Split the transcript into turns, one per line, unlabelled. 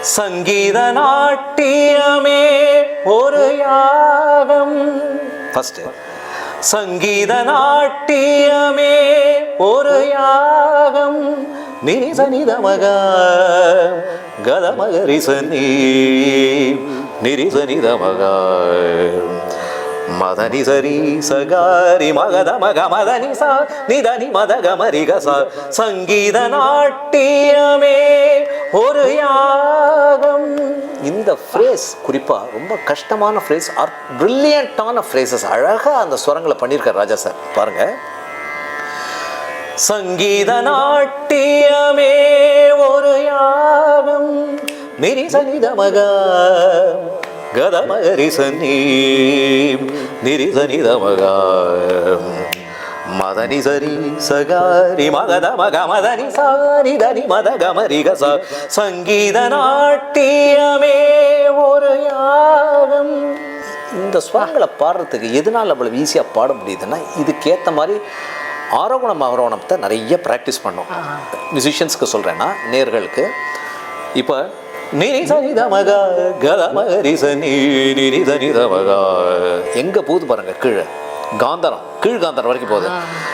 சங்கீத நாட்டியமே ஒரு யாகம். ஃபர்ஸ்ட் சங்கீத நாட்டியமே ஒரு யாகம். நிரிசனிதமக கதமகரிசனி நிரிசனிதமக மதனி சரி சகாரி மகத மக மதனி சா நிதனி மதக மரிகச. சங்கீத நாட்டியமே ஒரு யாகம். இந்த ஃப்ரேஸ் குறிப்பா ரொம்ப கஷ்டமான ஃப்ரேஸ், பிரில்லியண்டான ஃப்ரேசஸ், அழகா அந்த ஸ்வரங்களை பண்ணியிருக்கார் ராஜா சார். பாருங்க, சங்கீத நாட்டியமே ஒரு யாகம். நிரிசனிதமக கதமகரிசனி நிரிசனிதமக மதனி சரி சகாரி மகத மக மதனி சாரி தனி மதக மரிகச. சங்கீத நாட்டியமே ஒரு யாகம். இந்த ஸ்வரங்களை பாடுறதுக்கு எதனால் அவ்வளவு ஈஸியாக பாட முடியுதுன்னா, இதுக்கேற்ற மாதிரி ஆரோகணம் அவரோகணத்தை நிறைய ப்ராக்டிஸ் பண்ணோம். மியூசிஷியன்ஸ்க்கு சொல்கிறேன்னா, நேர்களுக்கு இப்போ நிரிசனிதமக கதமகரிசனி நிரிசனிதமக எங்கே போகுது பாருங்க, கீழே காந்தாரம், கீழ் காந்தாரம் வரைக்கும் போகுது.